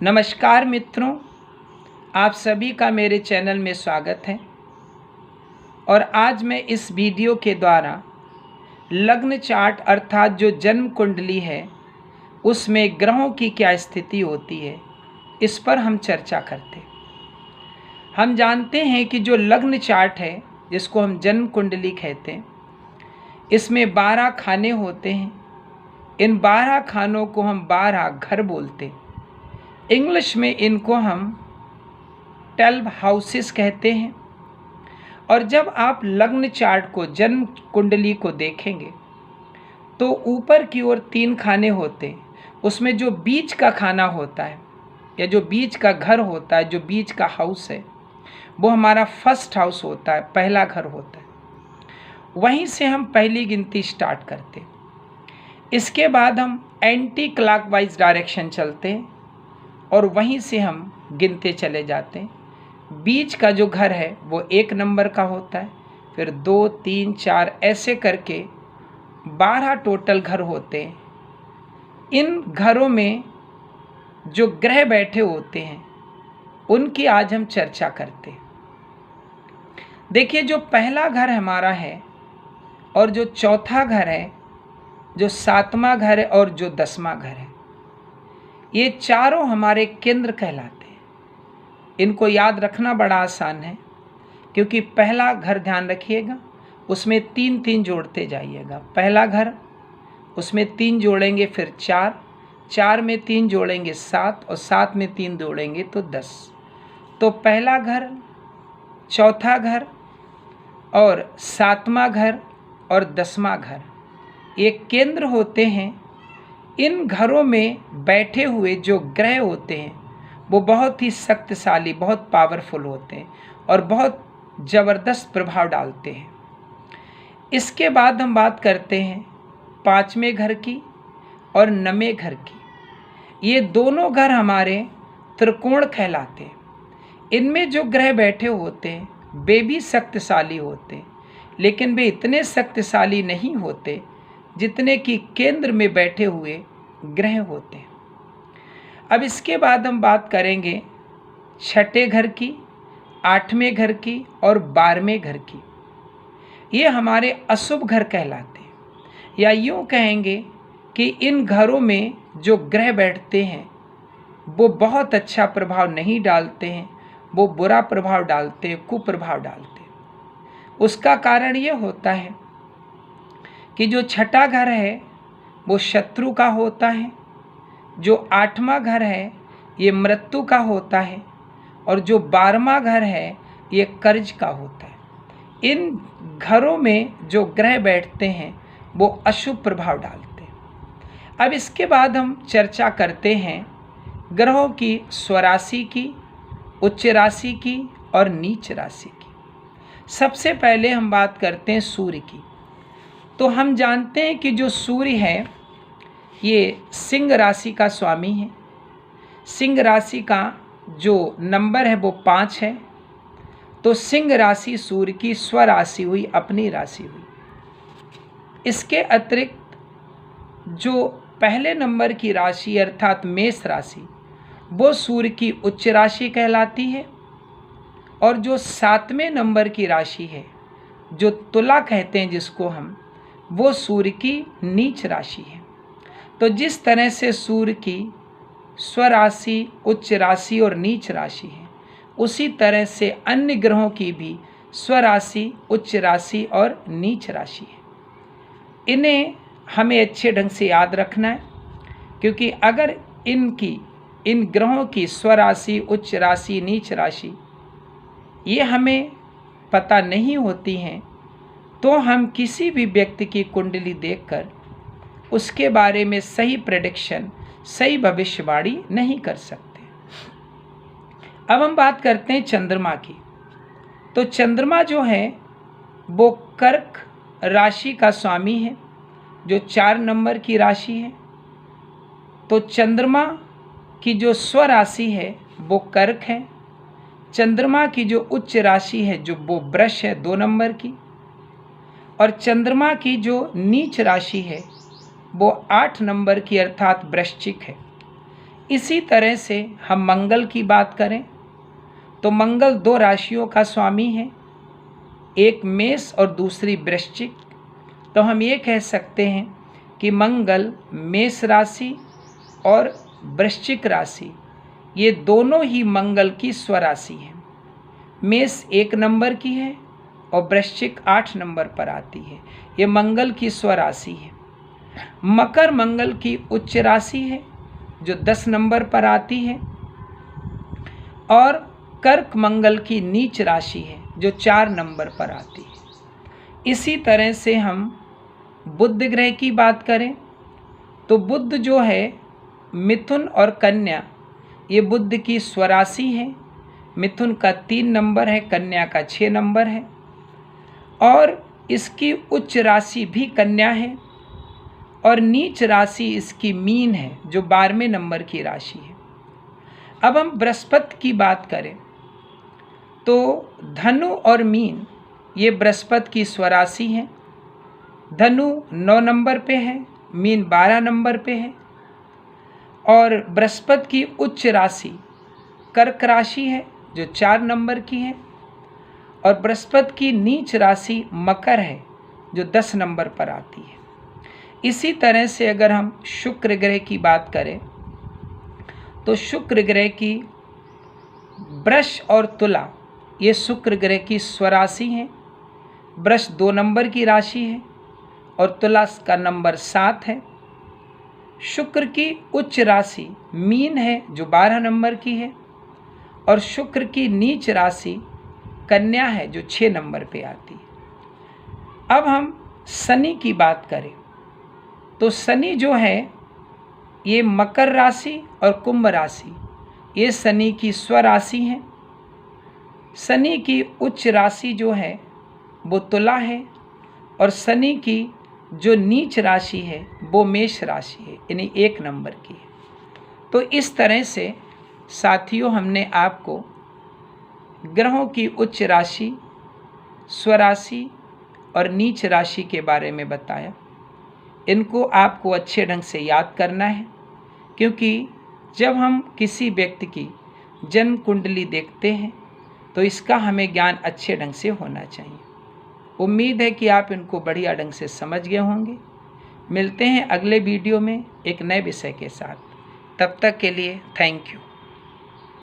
नमस्कार मित्रों, आप सभी का मेरे चैनल में स्वागत है। और आज मैं इस वीडियो के द्वारा लग्न चार्ट अर्थात जो जन्म कुंडली है उसमें ग्रहों की क्या स्थिति होती है, इस पर हम चर्चा करते। हम जानते हैं कि जो लग्न चार्ट है जिसको हम जन्म कुंडली कहते हैं, इसमें 12 खाने होते हैं। इन 12 खानों को हम 12 घर बोलते हैं। इंग्लिश में इनको हम 12 हाउसेस कहते हैं। और जब आप लग्न चार्ट को जन्म कुंडली को देखेंगे तो ऊपर की ओर 3 खाने होते हैं। उसमें जो बीच का खाना होता है या जो बीच का घर होता है, जो बीच का हाउस है, वो हमारा फर्स्ट हाउस होता है, पहला घर होता है। वहीं से हम पहली गिनती स्टार्ट करते हैं। इसके बाद हम एंटी क्लॉकवाइज डायरेक्शन चलते हैं और वहीं से हम गिनते चले जाते हैं। बीच का जो घर है वो 1 नंबर का होता है, फिर 2, 3, 4 ऐसे करके 12 टोटल घर होते हैं। इन घरों में जो ग्रह बैठे होते हैं उनकी आज हम चर्चा करते हैं। देखिए, जो पहला घर हमारा है और जो चौथा घर है, जो 7वां घर है और जो 10वां घर है, ये चारों हमारे केंद्र कहलाते हैं। इनको याद रखना बड़ा आसान है, क्योंकि पहला घर ध्यान रखिएगा, उसमें 3 जोड़ते जाइएगा। पहला घर, उसमें 3 जोड़ेंगे फिर 4, 4 में 3 जोड़ेंगे 7 और 7 में 3 जोड़ेंगे तो 10। तो पहला घर, चौथा घर और 7वां घर और 10वां घर ये केंद्र होते हैं। इन घरों में बैठे हुए जो ग्रह होते हैं वो बहुत ही शक्तिशाली, बहुत पावरफुल होते हैं और बहुत ज़बरदस्त प्रभाव डालते हैं। इसके बाद हम बात करते हैं 5वें घर की और 9वें घर की। ये दोनों घर हमारे त्रिकोण कहलाते हैं। इनमें जो ग्रह बैठे होते हैं वे भी शक्तिशाली होते हैं, लेकिन वे इतने शक्तिशाली नहीं होते जितने कि केंद्र में बैठे हुए ग्रह होते हैं। अब इसके बाद हम बात करेंगे 6ठे घर की, 8वें घर की और 12वें घर की। ये हमारे अशुभ घर कहलाते हैं, या यूँ कहेंगे कि इन घरों में जो ग्रह बैठते हैं वो बहुत अच्छा प्रभाव नहीं डालते हैं, वो बुरा प्रभाव डालते हैं, कुप्रभाव डालते हैं। उसका कारण ये होता है कि जो 6ठा घर है वो शत्रु का होता है, जो 8वां घर है ये मृत्यु का होता है और जो 12वां घर है ये कर्ज का होता है। इन घरों में जो ग्रह बैठते हैं वो अशुभ प्रभाव डालते हैं। अब इसके बाद हम चर्चा करते हैं ग्रहों की स्वराशि की, उच्च राशि की और नीच राशि की। सबसे पहले हम बात करते हैं सूर्य की। तो हम जानते हैं कि जो सूर्य है ये सिंह राशि का स्वामी है। सिंह राशि का जो नंबर है वो 5 है। तो सिंह राशि सूर्य की स्वराशि हुई, अपनी राशि हुई। इसके अतिरिक्त जो पहले नंबर की राशि अर्थात मेष राशि, वो सूर्य की उच्च राशि कहलाती है। और जो 7वें नंबर की राशि है, जो तुला कहते हैं जिसको हम, वो सूर्य की नीच राशि है। तो जिस तरह से सूर्य की स्वराशि, उच्च राशि और नीच राशि है, उसी तरह से अन्य ग्रहों की भी स्वराशि, उच्च राशि और नीच राशि है। इन्हें हमें अच्छे ढंग से याद रखना है, क्योंकि अगर इन ग्रहों की स्वराशि, उच्च राशि, नीच राशि ये हमें पता नहीं होती हैं तो हम किसी भी व्यक्ति की कुंडली देखकर उसके बारे में सही प्रेडिक्शन, सही भविष्यवाणी नहीं कर सकते। अब हम बात करते हैं चंद्रमा की। तो चंद्रमा जो है वो कर्क राशि का स्वामी है, जो 4 नंबर की राशि है। तो चंद्रमा की जो स्वराशि है वो कर्क है। चंद्रमा की जो उच्च राशि है जो वो वृष है, 2 नंबर की। और चंद्रमा की जो नीच राशि है वो 8 नंबर की अर्थात वृश्चिक है। इसी तरह से हम मंगल की बात करें तो मंगल 2 राशियों का स्वामी है, एक मेष और दूसरी वृश्चिक। तो हम ये कह सकते हैं कि मंगल मेष राशि और वृश्चिक राशि ये दोनों ही मंगल की स्वराशि है। मेष 1 नंबर की है और वृश्चिक 8 नंबर पर आती है। ये मंगल की स्वराशि है। मकर मंगल की उच्च राशि है जो 10 नंबर पर आती है और कर्क मंगल की नीच राशि है जो 4 नंबर पर आती है। इसी तरह से हम बुध ग्रह की बात करें तो बुध जो है मिथुन और कन्या ये बुध की स्वराशि है। मिथुन का 3 नंबर है, कन्या का 6 नंबर है और इसकी उच्च राशि भी कन्या है और नीच राशि इसकी मीन है जो 12वें नंबर की राशि है। अब हम बृहस्पति की बात करें तो धनु और मीन ये बृहस्पति की स्वराशि है। धनु 9 नंबर पे है, मीन 12 नंबर पे है और बृहस्पति की उच्च राशि कर्क राशि है जो 4 नंबर की है और बृहस्पति की नीच राशि मकर है जो 10 नंबर पर आती है। इसी तरह से अगर हम शुक्र ग्रह की बात करें तो शुक्र ग्रह की वृष और तुला ये शुक्र ग्रह की स्वराशि हैं। वृष 2 नंबर की राशि है और तुला का नंबर 7 है। शुक्र की उच्च राशि मीन है जो 12 नंबर की है और शुक्र की नीच राशि कन्या है जो 6 नंबर पे आती है। अब हम शनि की बात करें तो शनि जो है ये मकर राशि और कुंभ राशि ये शनि की स्वराशि है। शनि की उच्च राशि जो है वो तुला है और शनि की जो नीच राशि है वो मेष राशि है, यानी 1 नंबर की है। तो इस तरह से साथियों हमने आपको ग्रहों की उच्च राशि, स्वराशि और नीच राशि के बारे में बताया। इनको आपको अच्छे ढंग से याद करना है क्योंकि जब हम किसी व्यक्ति की जन्म कुंडली देखते हैं तो इसका हमें ज्ञान अच्छे ढंग से होना चाहिए। उम्मीद है कि आप इनको बढ़िया ढंग से समझ गए होंगे। मिलते हैं अगले वीडियो में एक नए विषय के साथ। तब तक के लिए थैंक यू।